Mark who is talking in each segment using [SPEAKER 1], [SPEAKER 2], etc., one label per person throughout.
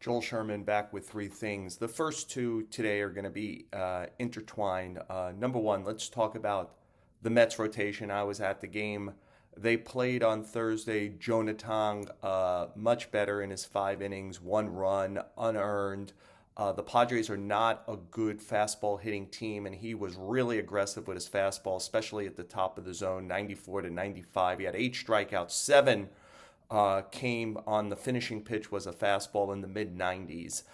[SPEAKER 1] Joel Sherman back with three things. The first two today are going to be intertwined. Number one, let's talk about the Mets rotation. I was at the game. They played on Thursday. Jonah Tong, much better in his 5 innings, 1 run, unearned. The Padres are not a good fastball hitting team, and he was really aggressive with his fastball, especially at the top of the zone, 94 to 95. He had 8 strikeouts, came on the finishing pitch was a fastball in the mid 90s.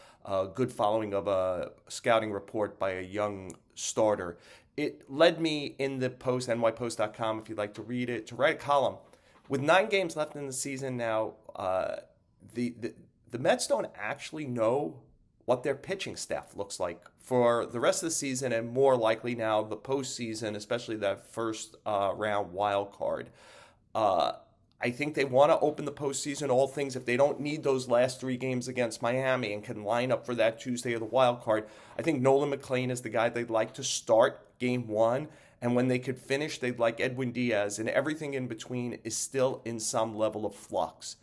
[SPEAKER 1] Good following of a scouting report by a young starter. It led me in the post, nypost.com, if you'd like to read it, to write a column. With 9 games left in the season now, the Mets don't actually know what their pitching staff looks like for the rest of the season, and more likely now the postseason, especially that first round wild card. I think they want to open the postseason, all things, if they don't need those last 3 games against Miami and can line up for that Tuesday of the wild card. I think Nolan McLean is the guy they'd like to start game one. And when they could finish, they'd like Edwin Diaz. And everything in between is still in some level of flux.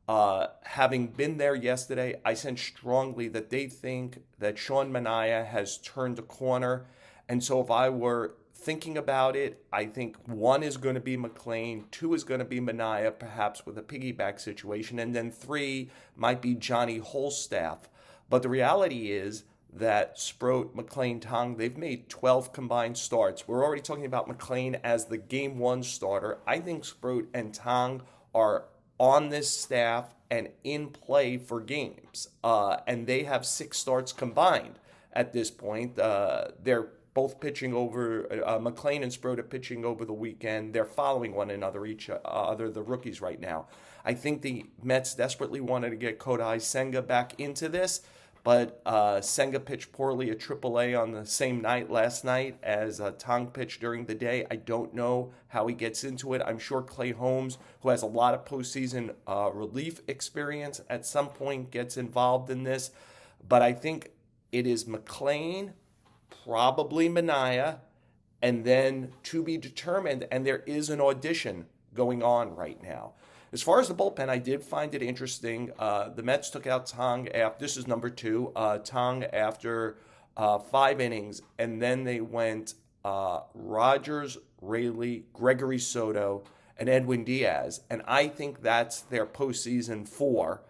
[SPEAKER 1] Having been there yesterday, I sense strongly that they think that Sean Manaea has turned a corner. And so if I were thinking about it, I think 1 is going to be McLean, 2 is going to be Manaea, perhaps with a piggyback situation, and then 3 might be Johnny Holstaff. But the reality is that Sproat, McLean, Tong, they've made 12 combined starts. We're already talking about McLean as the game 1 starter. I think Sproat and Tong are on this staff and in play for games. And they have 6 starts combined at this point. They're both pitching over, McLean and Sproat are pitching over the weekend. They're following one another, each other, the rookies right now. I think the Mets desperately wanted to get Kodai Senga back into this, but Senga pitched poorly at AAA on the same night last night as Tong pitched during the day. I don't know how he gets into it. I'm sure Clay Holmes, who has a lot of postseason relief experience, at some point gets involved in this. But I think it is McLean, probably Manaea, and then to be determined, and there is an audition going on right now. As far as the bullpen, I did find it interesting. The Mets took out Tong after, this is number 2, Tong after 5 innings, and then they went Rogers, Raley, Gregory Soto, and Edwin Diaz, and I think that's their postseason 4.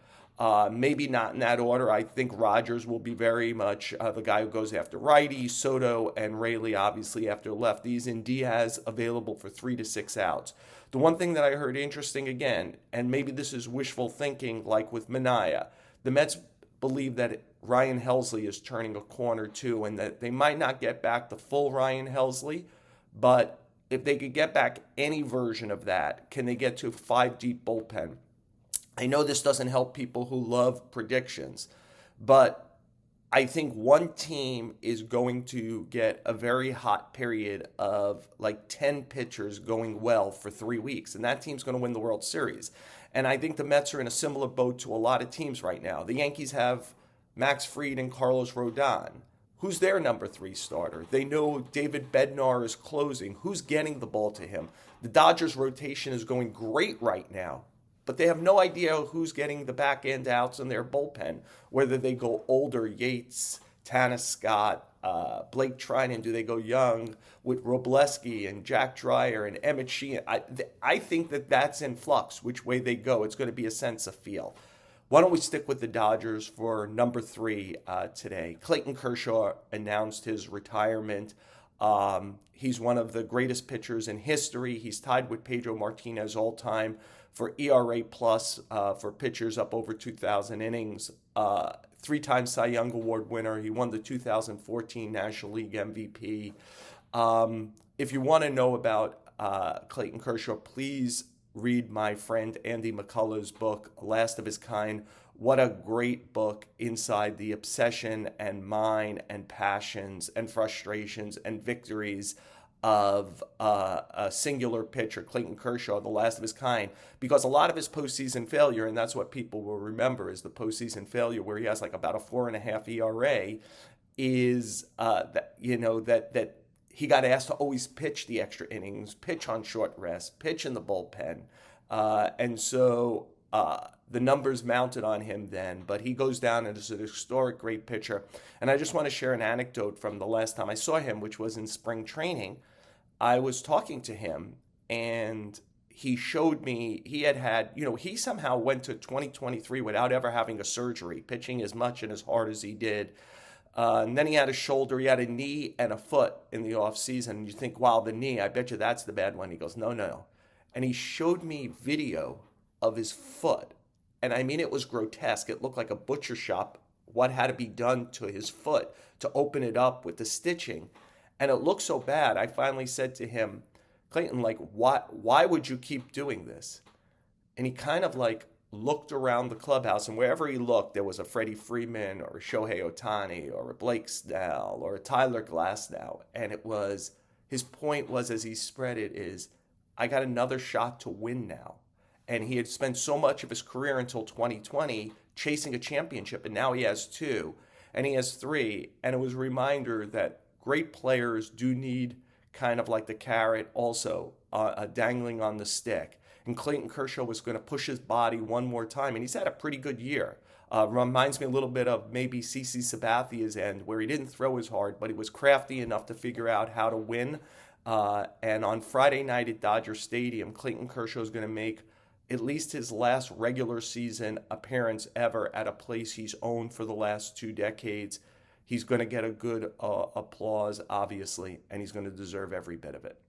[SPEAKER 1] Maybe not in that order. I think Rogers will be very much the guy who goes after righties, Soto and Raley obviously after lefties, and Diaz available for 3 to 6 outs. The one thing that I heard interesting again, and maybe this is wishful thinking like with Manaea, the Mets believe that Ryan Helsley is turning a corner too, and that they might not get back the full Ryan Helsley, but if they could get back any version of that, can they get to a 5-deep bullpen? I know this doesn't help people who love predictions, but I think one team is going to get a very hot period of like 10 pitchers going well for 3 weeks, and that team's going to win the World Series. And I think the Mets are in a similar boat to a lot of teams right now. The Yankees have Max Fried and Carlos Rodon. Who's their number 3 starter? They know David Bednar is closing. Who's getting the ball to him? The Dodgers' rotation is going great right now, but they have no idea who's getting the back end outs in their bullpen, whether they go older, Yates, Tanner Scott, Blake Trinan, do they go young with Robleski and Jack Dreyer and Emmett Sheehan? I think that that's in flux, which way they go. It's going to be a sense of feel. Why don't we stick with the Dodgers for number 3 today? Clayton Kershaw announced his retirement. He's one of the greatest pitchers in history. He's tied with Pedro Martinez all time for ERA plus for pitchers up over 2,000 innings. 3-time Cy Young Award winner. He won the 2014 National League MVP. If you want to know about Clayton Kershaw, please read my friend Andy McCullough's book, Last of His Kind. What a great book inside the obsession and mind and passions and frustrations and victories of a singular pitcher, Clayton Kershaw, the last of his kind, because a lot of his postseason failure, and that's what people will remember, is the postseason failure where he has like about a 4.5 ERA, is that he got asked to always pitch the extra innings, pitch on short rest, pitch in the bullpen, and so the numbers mounted on him then, but he goes down as an historic great pitcher. And I just want to share an anecdote from the last time I saw him, which was in spring training. I was talking to him, and he showed me he somehow went to 2023 without ever having a surgery, pitching as much and as hard as he did. And then he had a shoulder, he had a knee and a foot in the off season. You think, wow, the knee, I bet you that's the bad one. He goes, no, no. And he showed me video of his foot. And I mean, it was grotesque. It looked like a butcher shop, what had to be done to his foot to open it up with the stitching. And it looked so bad. I finally said to him, Clayton, like, why would you keep doing this? And he kind of like looked around the clubhouse, and wherever he looked, there was a Freddie Freeman or a Shohei Ohtani or a Blake Snell or a Tyler Glasnow. And his point was, as he spread it, is, I got another shot to win now. And he had spent so much of his career until 2020 chasing a championship, and now he has two, and he has three. And it was a reminder that great players do need kind of like the carrot also dangling on the stick. And Clayton Kershaw was going to push his body one more time, and he's had a pretty good year. Reminds me a little bit of maybe CC Sabathia's end, where he didn't throw as hard, but he was crafty enough to figure out how to win. And on Friday night at Dodger Stadium, Clayton Kershaw is going to make at least his last regular season appearance ever at a place he's owned for the last 2 decades. He's going to get a good applause, obviously, and he's going to deserve every bit of it.